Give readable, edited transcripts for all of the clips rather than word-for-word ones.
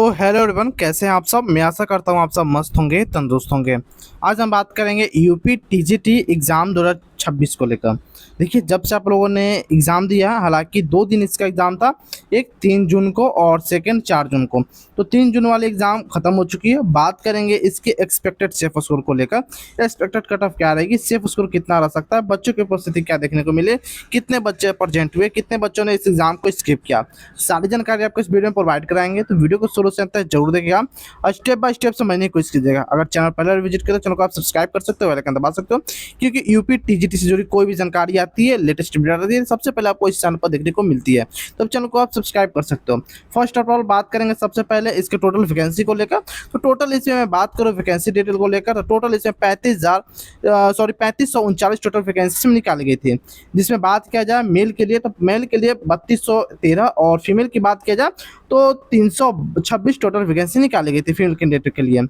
तो hello everyone, कैसे हैं आप सब। मैं आशा करता हूं आप सब मस्त होंगे, तंदुरुस्त होंगे। आज हम बात करेंगे यूपी टीजीटी एग्ज़ाम 2026 को लेकर। देखिए, जब से आप लोगों ने एग्ज़ाम दिया, हालांकि 2 दिन इसका एग्ज़ाम था, एक 3 जून को और सेकंड 4 जून को। तो 3 जून वाली एग्ज़ाम ख़त्म हो चुकी है। बात करेंगे इसके एक्सपेक्टेड सेफ स्कोर को लेकर। एक्सपेक्टेड कट ऑफ क्या रहेगी, सेफ स्कोर कितना रह सकता है, बच्चों की उपस्थिति क्या देखने को मिले, कितने बच्चे प्रेजेंट हुए, कितने बच्चों ने इस एग्ज़ाम को स्किप किया, सारी जानकारी आपको इस वीडियो में प्रोवाइड कराएंगे। तो वीडियो को शुरू से अंत तक जरूर देखिएगा और स्टेप बाय स्टेप समझने की कोशिश कीजिएगा। अगर चैनल पहले विजिट करें, चैनल को आप सब्सक्राइब कर सकते हो, बेल आइकन दबा सकते हो, क्योंकि यूपी टीजीटी से जुड़ी कोई भी जानकारी आती है, लेटेस्ट अपडेट आती है, सबसे पहले आपको इस चैनल पर देखने को मिलती है। तो चैनल को आप सब्सक्राइब कर सकते हो। फर्स्ट ऑफ ऑल बात करेंगे सबसे पहले इसके टोटल वैकेंसी को लेकर। तो टोटल इसमें मैं बात करूँ वैकेंसी डिटेल को लेकर, तो टोटल इसमें 3539 टोटल वैकेंसी निकाली गई थी। जिसमें बात किया जाए मेल के लिए, तो मेल के लिए 3213 और फीमेल की बात किया जाए तो 326 टोटल वैकेंसी निकाली गई थी फीमेल कैंडिडेट के लिए।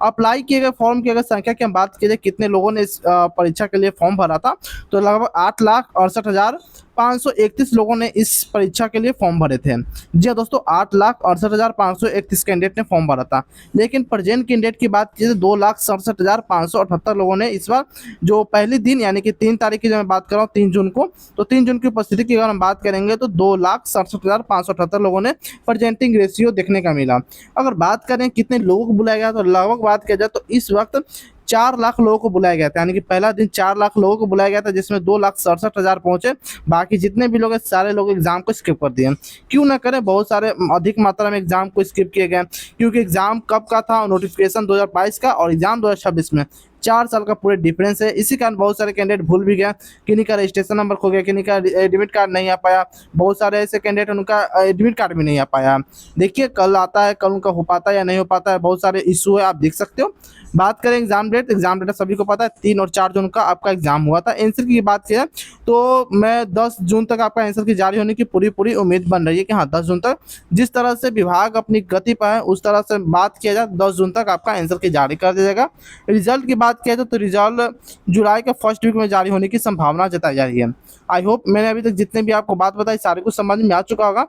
अप्लाई किए गए फॉर्म की अगर संख्या की हम बात की जाए, कितने लोगों ने इस परीक्षा के लिए फॉर्म भरा था, तो लगभग 8,68,531 लोगों ने इस परीक्षा के लिए फॉर्म भरे थे। जी हाँ दोस्तों, 8,68,531 कैंडिडेट ने फॉर्म भरा था। लेकिन प्रेजेंट कैंडिडेट की बात की जाए, 2,67,578 लोगों ने इस बार जो पहले दिन यानी कि 3 तारीख की, जो मैं बात कर रहा हूँ 3 जून को, तो 3 जून की उपस्थिति की अगर हम बात करेंगे तो 2,67,578 लोगों ने प्रेजेंटिंग रेशियो देखने का मिला। अगर बात करें कितने लोगों को बुलाया गया, तो लगभग बात किया जाए तो इस वक्त 4 लाख लोगों को बुलाया गया था। यानी कि पहला दिन 4 लाख लोगों को बुलाया गया था, जिसमें 2,67,000 पहुंचे। बाकी जितने भी लोग हैं, सारे लोग एग्जाम को स्किप कर दिए। क्यों ना करें, बहुत सारे अधिक मात्रा में एग्जाम को स्किप किए गए, क्योंकि एग्जाम कब का था, नोटिफिकेशन 2022 का और एग्जाम 2026 में 4 साल का पूरे डिफरेंस है। इसी कारण बहुत सारे कैंडिडेट भूल भी गए, किन्हीं का रजिस्ट्रेशन नंबर खो गया, किन्हीं का एडमिट कार्ड नहीं आ पाया। बहुत सारे ऐसे कैंडिडेट उनका एडमिट कार्ड भी नहीं आ पाया। देखिए, कल आता है, कल उनका हो पाता है या नहीं हो पाता है, बहुत सारे इशू है, आप देख सकते हो। बात करें एग्जाम डेट, एग्जाम डेट सभी को पता है, 3 और 4 जून का आपका एग्जाम हुआ था। आंसर की बात की तो मैं 10 जून तक आपका आंसर की जारी होने की पूरी उम्मीद बन रही है कि हाँ 10 जून तक जिस तरह से विभाग अपनी गति पर है, उस तरह से बात किया जाए 10 जून तक आपका आंसर की जारी कर दिया जाएगा। रिजल्ट की बात किया जाए तो रिजल्ट जुलाई के फर्स्ट वीक में जारी होने की संभावना जताई जा रही है। आई होप मैंने अभी तक जितने भी आपको बात बताई सारे कुछ समझ में आ चुका होगा।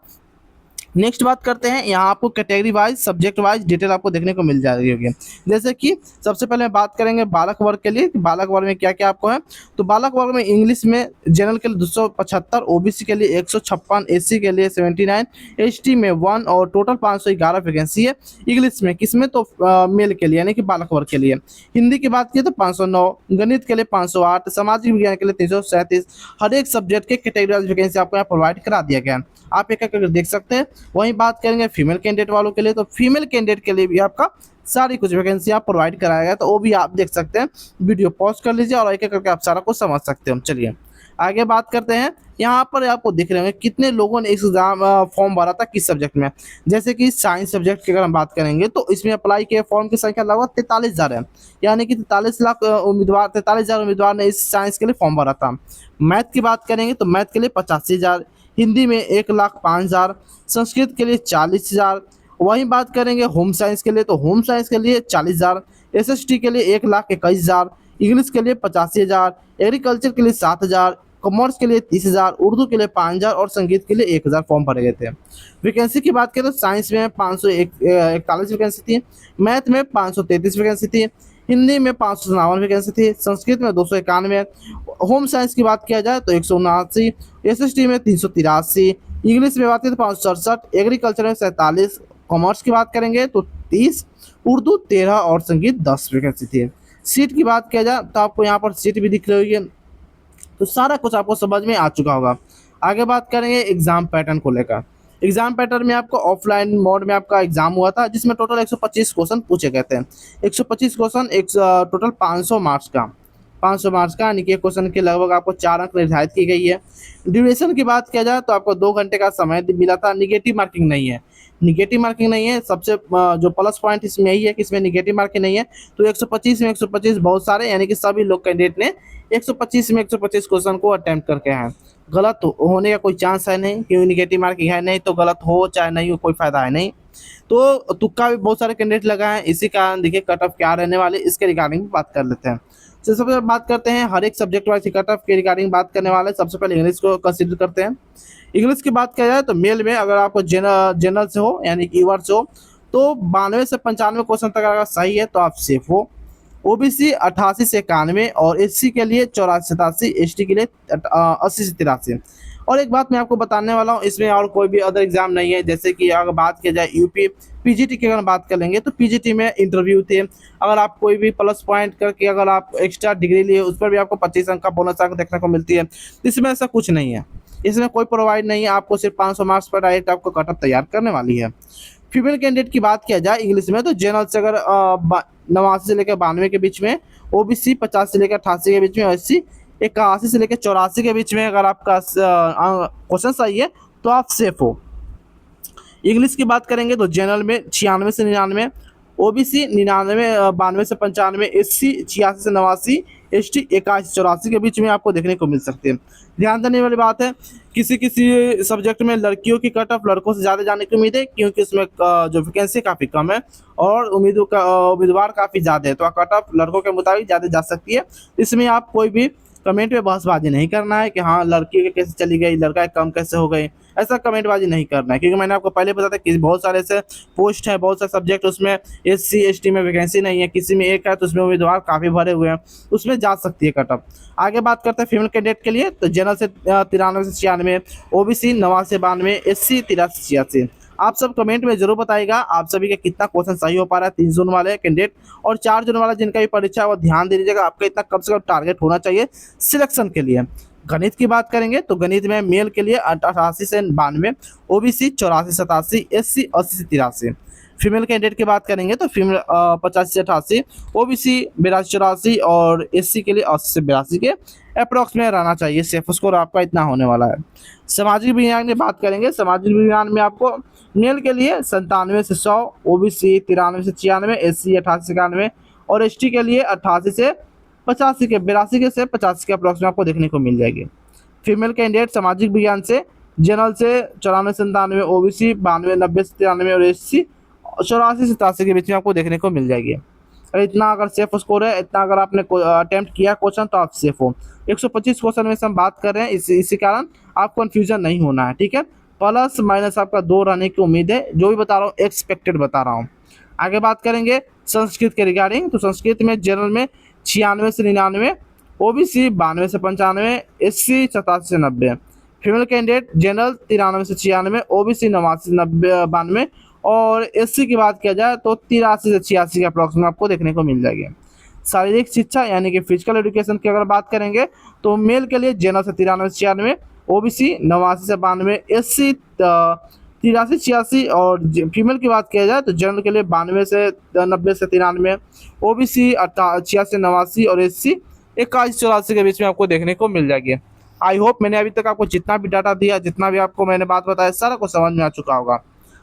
नेक्स्ट बात करते हैं, यहाँ आपको category wise, subject wise detail आपको देखने को मिल जा रही होगी। जैसे कि सबसे पहले बात करेंगे बालक वर्ग के लिए, बालक वर्ग में क्या क्या आपको है। तो बालक वर्ग में इंग्लिश में जनरल के लिए 275, ओबीसी के लिए 156, एससी के लिए 79, एसटी में 1 और टोटल 511 वैकेंसी है इंग्लिश में। किसमें, तो मेल के लिए यानी कि बालक वर्ग के लिए। हिंदी की बात की तो 509, गणित के लिए 508, सामाजिक विज्ञान के लिए 337। हर एक सब्जेक्ट के कैटेगरी वाइज वैकेंसी आपको यहाँ प्रोवाइड करा दिया गया है, आप एक एक देख सकते हैं। वहीं बात करेंगे फीमेल कैंडिडेट वालों के लिए, तो फीमेल कैंडिडेट के लिए भी आपका सारी कुछ वैकेंसी आप प्रोवाइड कराया गया, तो वो भी आप देख सकते हैं। वीडियो पॉज कर लीजिए और एक एक करके आप सारा कुछ समझ सकते हो। चलिए आगे बात करते हैं। यहाँ पर आपको दिख रहे होंगे कितने लोगों ने इस एग्जाम फॉर्म भरा था, किस सब्जेक्ट में। जैसे कि साइंस सब्जेक्ट की अगर हम बात करेंगे, तो इसमें अप्लाई किए फॉर्म की संख्या लगभग 43,000 है। यानी कि 43,000 उम्मीदवार ने इस साइंस के लिए फॉर्म भरा था। मैथ की बात करेंगे तो मैथ के लिए 85,000, हिंदी में 1,05,000, संस्कृत के लिए 40,000। वहीं बात करेंगे होम साइंस के लिए, तो होम साइंस के लिए 40,000, एसएसटी के लिए 1,21,000, इंग्लिश के लिए 85,000, एग्रीकल्चर के लिए 7,000, कॉमर्स के लिए 30,000, उर्दू के लिए 5,000 और संगीत के लिए 1,000 फॉर्म भरे गए थे। वैकेंसी की बात करें तो साइंस में 541 वैकेंसी थी, मैथ में 533 वैकेंसी थी, हिंदी में 557 वैकेंसी थी, संस्कृत में 291, होम साइंस की बात किया जाए तो 179, एसएसटी में 383, इंग्लिश में बात करें तो 567, एग्रीकल्चर में 47, कॉमर्स की बात करेंगे तो 30, उर्दू 13 और संगीत 10 वैकेंसी थी। सीट की बात किया जाए तो आपको यहाँ पर सीट भी दिख रही होगी, तो सारा कुछ आपको समझ में आ चुका होगा। आगे बात करेंगे एग्जाम पैटर्न को लेकर। एग्जाम पैटर्न में आपको ऑफलाइन मोड में आपका एग्जाम हुआ था, जिसमें टोटल 125 क्वेश्चन पूछे गए थे। 125 क्वेश्चन, एक टोटल 500 मार्क्स का, 500 मार्क्स का, यानी कि क्वेश्चन के लगभग आपको 4 अंक निर्धारित की गई है। ड्यूरेशन की बात किया जाए तो आपको 2 घंटे का समय मिला था। निगेटिव मार्किंग नहीं है, निगेटिव मार्किंग नहीं है। सबसे जो प्लस पॉइंट इसमें यही है कि इसमें निगेटिव मार्किंग नहीं है। तो 125 में 125 बहुत सारे, यानी कि सभी लोग कैंडिडेट ने 125 में 125 क्वेश्चन को अटेम्प्ट करके हैं। गलत होने का कोई चांस है नहीं, क्योंकि निगेटिव मार्किंग है नहीं, तो गलत हो चाहे नहीं हो कोई फायदा है नहीं। तो तुक्का भी बहुत सारे कैंडिडेट लगा है, इसी कारण देखिए कट ऑफ क्या रहने वाले इसके रिगार्डिंग बात कर लेते हैं। तो सबसे पहले बात करते हैं हर एक सब्जेक्ट वाइज कट ऑफ के रिगार्डिंग बात करने वाले। सबसे पहले इंग्लिश को कंसीडर करते हैं। इंग्लिश की बात किया जाए तो मेल में अगर आपको जनरल से हो यानी कि ईवर से हो, तो 92 से 95 क्वेश्चन तक अगर सही है तो आप सेफ हो। ओबीसी 88 से 91 और एससी के लिए 84 87, एसटी के लिए 80 से 83। और एक बात मैं आपको बताने वाला हूँ, इसमें और कोई भी अदर एग्जाम नहीं है। जैसे कि अगर बात की जाए यूपी पीजीटी की अगर बात कर लेंगे तो पीजीटी में इंटरव्यू थे, अगर आप कोई भी प्लस पॉइंट करके अगर आप एक्स्ट्रा डिग्री लिए उस पर भी आपको 25 अंक का बोनस अंक देखने को मिलती है। इसमें ऐसा कुछ नहीं है, इसमें कोई प्रोवाइड नहीं है, आपको सिर्फ 500 मार्क्स पर डायरेक्ट आपको कटअप तैयार करने वाली है। फीमेल कैंडिडेट की बात किया जाए इंग्लिश में तो जनरल से अगर 89 से लेकर 92 के बीच में, ओबीसी 50 से लेकर 88 के बीच में, एससी 81 से लेकर 84 के बीच में अगर आपका क्वेश्चन सही है तो आप सेफ हो। इंग्लिश की बात करेंगे तो जनरल में 96 से 99, ओबीसी 99 92 से 95, एससी 86 से 89, एसटी 81 से 84 के बीच में आपको देखने को मिल सकते हैं। ध्यान देने वाली बात है, किसी किसी सब्जेक्ट में लड़कियों की कट ऑफ लड़कों से ज़्यादा जाने की उम्मीद है, क्योंकि उसमें जो वैकेंसी काफ़ी कम है और उम्मीदवार काफ़ी ज़्यादा है, तो कट ऑफ लड़कों के मुताबिक ज़्यादा जा सकती है। इसमें आप कोई भी कमेंट में बहसबाजी नहीं करना है कि हाँ लड़की के कैसे चली गई, लड़का कम कैसे हो गई, ऐसा कमेंटबाजी नहीं करना है। क्योंकि मैंने आपको पहले बताया था कि बहुत सारे ऐसे पोस्ट हैं, बहुत सारे सब्जेक्ट उसमें एससी एसटी में वैकेंसी नहीं है, किसी में एक है तो उसमें उम्मीदवार काफ़ी भरे हुए हैं, उसमें जा सकती है कटअप। आगे बात करते हैं फीमेल कैंडिडेट के लिए तो जनरल से 93 से 96, ओबीसी 89 से 92, एससी 83 से 86। आप सब कमेंट में जरूर बताइएगा आप सभी का कितना क्वेश्चन सही हो पा रहा है 3 जून वाले कैंडिडेट और 4 जून वाला जिनका भी परीक्षा है वो ध्यान दे दीजिएगा, आपका इतना कम से कम टारगेट होना चाहिए सिलेक्शन के लिए। गणित की बात करेंगे तो गणित में मेल के लिए 88 से 92, ओबीसी 84 से 87, एससी 80 से 83। फीमेल कैंडिडेट की बात करेंगे तो फीमेल 85 से 88, ओबीसी 82 84 और एससी के लिए 80 से 82 के अप्रॉक्स में रहना चाहिए। सेफ स्कोर आपका इतना होने वाला है। सामाजिक विज्ञान की बात करेंगे, सामाजिक विज्ञान में आपको मेल के लिए 97 से 100, ओबीसी 93 से 96, एससी 88 से 91 और एसटी के लिए 88 से 85 के 82 के से 85 के अप्रॉक्स में आपको देखने को मिल जाएगी। फीमेल कैंडिडेट सामाजिक विज्ञान से जनरल से 94 से 97, ओबीसी 92 90 से 93 और एससी 84 से 87 के बीच में आपको देखने को मिल जाएगी। अगर इतना अगर सेफ स्कोर है, इतना अगर आपने अटेम्प्ट किया क्वेश्चन तो आप सेफ हो। 125 क्वेश्चन में से हम बात कर रहे हैं, इसी कारण आपको कन्फ्यूजन नहीं होना है, ठीक है। प्लस माइनस आपका 2 रहने की उम्मीद है, जो भी बता रहा हूँ एक्सपेक्टेड बता रहा हूँ। आगे बात करेंगे संस्कृत के रिगार्डिंग तो संस्कृत में जनरल में 96 से 99, ओबीसी 92 से 95, एससी 87 से 90। फीमेल कैंडिडेट जनरल 93 से 96, ओबीसी 89 से 92 और एससी की बात किया जाए तो 83 से 86 के अप्रॉक्स में आपको देखने को मिल जाएगी। शारीरिक शिक्षा यानी कि फिजिकल एजुकेशन की अगर बात करेंगे तो मेल के लिए जनरल से 93 से 96, ओबीसी 89 से 92, एससी 83 86 और फीमेल की बात किया जाए तो जनरल के लिए 92 से 90 से 93, ओबीसी 86 से 89 और एससी 81 84 के बीच में आपको देखने को मिल जाएगी। आई होप मैंने अभी तक आपको जितना भी डाटा दिया, जितना भी आपको मैंने बात बताया, सारा कुछ समझ में आ चुका होगा।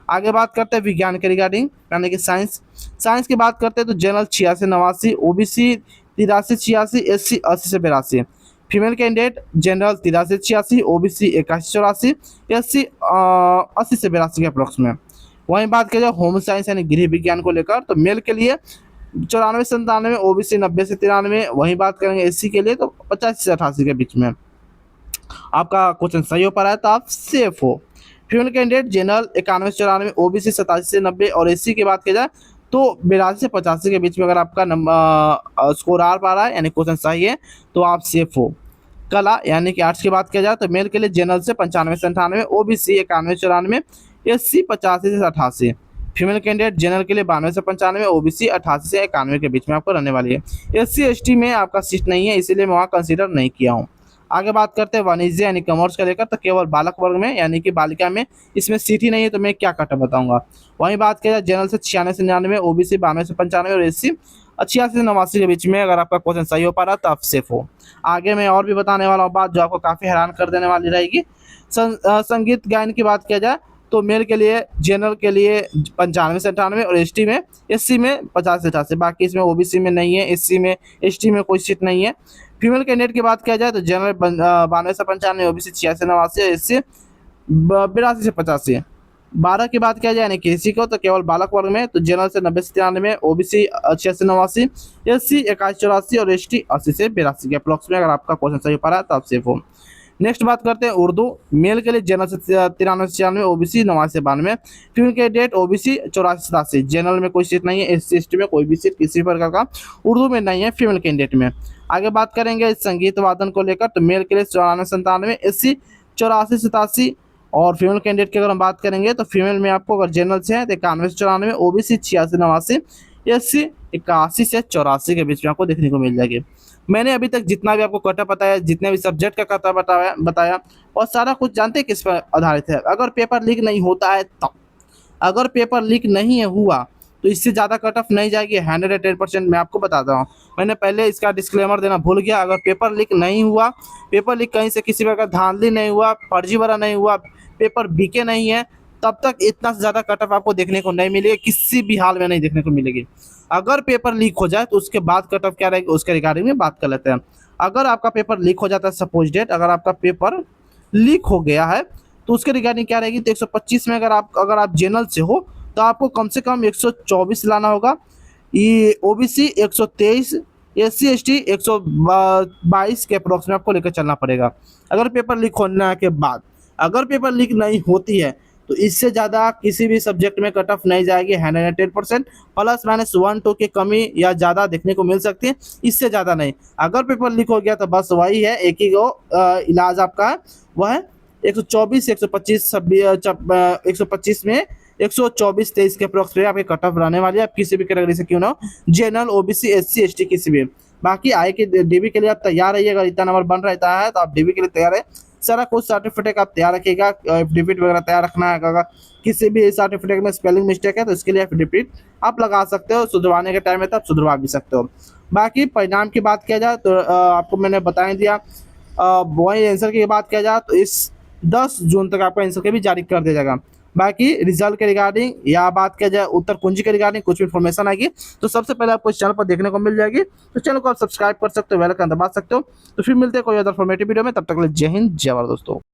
आगे बात करते हैं विज्ञान के रिगार्डिंग यानी कि साइंस की बात करते हैं तो जनरल 86 से 89, ओबीसी 83 86, एससी 80 से 82। फीमेल कैंडिडेट जनरल 83 से 86, ओबीसी 81 से 84, एससी 80 से 82 के अप्रोक्स में। वहीं बात किया जाए होम साइंस यानी गृह विज्ञान को लेकर तो मेल के लिए 94 से 97, ओबीसी 90 से 93। वहीं बात करेंगे एससी के लिए तो 85 से 88 के बीच में आपका क्वेश्चन सही हो पा रहा है तो आप सेफ हो। फीमेल कैंडिडेट जनरल 91 से 94, ओबीसी 87 से 90 और एससी की बात की जाए तो 82 से 85 के बीच में अगर आपका नंबर स्कोर आ पा रहा है यानी क्वेश्चन सही है तो आप सेफ हो। कला यानी कि आर्ट्स की बात किया जाए तो मेल के लिए जनरल से 95 से 98, ओबीसी 91 से 94, एससी 85 से 88। फीमेल कैंडिडेट जनरल के लिए 92 से 95, ओबीसी 88 से 91 के बीच में आपको रहने वाली है। एससी एसटी में आपका सीट नहीं है इसीलिए मैं वहाँ कंसिडर नहीं किया हूँ। आगे बात करते हैं वाणिज्य यानी कॉमर्स का लेकर तो केवल बालक वर्ग में यानी कि बालिका में इसमें सीट ही नहीं है तो मैं क्या कट बताऊंगा। वहीं बात किया जाए जनरल से 96 से 99, ओबीसी 92 से 95 और एससी 86 से 89 के बीच में अगर आपका क्वेश्चन सही हो पा रहा है तो आप सेफ हो। आगे मैं और भी बताने वाला हूँ बात जो आपको काफ़ी हैरान कर देने वाली रहेगी। संगीत गायन की बात किया जाए तो मेल के लिए जनरल के लिए 95 से 98 और एसटी में एससी में 50 से 88। बाकी इसमें ओबीसी में नहीं है, एससी में एसटी में कोई सीट नहीं है। फीमेल कैंडिडेट की बात किया जाए तो जनरल 92 से 95, ओबीसी 86 से 89, एससी 82 से 85। 12 की बात किया जाए यानी केसी को तो केवल बालक वर्ग में तो जनरल से 90 से 93, ओबीसी 86 से 89, एससी 81 84 और एसटी 80 से 82 के अप्रोक्स में अगर आपका क्वेश्चन सही पा रहा है तो आप सेफ हो। नेक्स्ट बात करते हैं उर्दू। मेल के लिए जनरल से 93 से 96, ओबीसी 89 से 92, फीमेल कैंडिडेट ओबीसी 84 से 87। जनरल में कोई सीट नहीं है, एससी एसटी में कोई भी सीट किसी प्रकार का उर्दू में नहीं है फीमेल कैंडिडेट में। आगे बात करेंगे संगीत वादन को लेकर, तो मेल के लिए 94 से 97, एससी 84 से 87, और फीमेल कैंडिडेट की अगर हम बात करेंगे तो फीमेल में आपको अगर जनरल से है तो 91 से 94, ओबीसी 86 89, एससी 81 से 84 के बीच में आपको देखने को मिल जाएगी। मैंने अभी तक जितना भी आपको कटअप बताया, जितने भी सब्जेक्ट का कटअप बताया और सारा कुछ जानते हैं किस पर आधारित है। अगर पेपर लीक नहीं होता है तब, अगर पेपर लीक नहीं हुआ तो इससे ज़्यादा कट ऑफ नहीं जाएगी 110%। मैं आपको बताता हूँ, मैंने पहले इसका डिस्क्लेमर देना भूल गया। अगर पेपर लीक नहीं हुआ, पेपर लीक कहीं से किसी प्रकार धांधली नहीं हुआ, फर्जीवाड़ा नहीं हुआ, पेपर बीके नहीं है, तब तक इतना ज़्यादा कट ऑफ आपको देखने को नहीं मिलेगी, किसी भी हाल में नहीं देखने को मिलेगी। अगर पेपर लीक हो जाए तो उसके बाद कट ऑफ क्या रहेगी उसके रिगार्डिंग में बात कर लेते हैं। अगर आपका पेपर लीक हो जाता है, सपोज डेट अगर आपका पेपर लीक हो गया है तो उसके रिगार्डिंग क्या रहेगी, तो 125 में अगर आप जनरल से हो तो आपको कम से कम 124 लाना होगा, ये ओबीसी 123, एससी एसटी 122 के अप्रोक्स में आपको लेकर चलना पड़ेगा। अगर पेपर लीक होने के बाद, अगर पेपर लीक नहीं होती है तो इससे ज़्यादा किसी भी सब्जेक्ट में कट ऑफ नहीं जाएगी 110%, प्लस माइनस 1-2 की कमी या ज़्यादा देखने को मिल सकती है, इससे ज़्यादा नहीं। अगर पेपर लीक हो गया तो बस वही है, एक ही इलाज आपका है, वह है 124 125 125 में 124-23 के अप्रोक्स पे आपके कट ऑफ रहने वाली है। आप किसी भी कैटेगरी से क्यों ना हो, जनरल ओबीसी एससी एसटी किसी भी। बाकी आई के डीबी के लिए आप तैयार रहिए। अगर इतना नंबर बन रहता है तो आप डीबी के लिए तैयार है। सारा कुछ सर्टिफिकेट आप तैयार रखिएगा, एफिडेविट वगैरह तैयार रखना है। अगर किसी भी सर्टिफिकेट में स्पेलिंग मिस्टेक है तो इसके लिए एफिडेविट आप लगा सकते हो, सुधरवाने के टाइम में तो आप सुधरवा भी सकते हो। बाकी परिणाम की बात किया जाए तो आपको मैंने बता ही दिया। वही आंसर की बात किया जाए तो इस 10 जून तक आपका आंसर के भी जारी कर दिया जाएगा। बाकी रिजल्ट के रिगार्डिंग या बात किया जाए उत्तर कुंजी के रिगार्डिंग कुछ भी इन्फॉर्मेशन आएगी तो सबसे पहले आपको इस चैनल पर देखने को मिल जाएगी। तो चैनल को आप सब्सक्राइब कर सकते हो, बेल आइकन दबा सकते हो। तो फिर मिलते हैं कोई अदर इन्फॉर्मेटिव वीडियो में, तब तक के लिए जय हिंद जय भारत दोस्तों।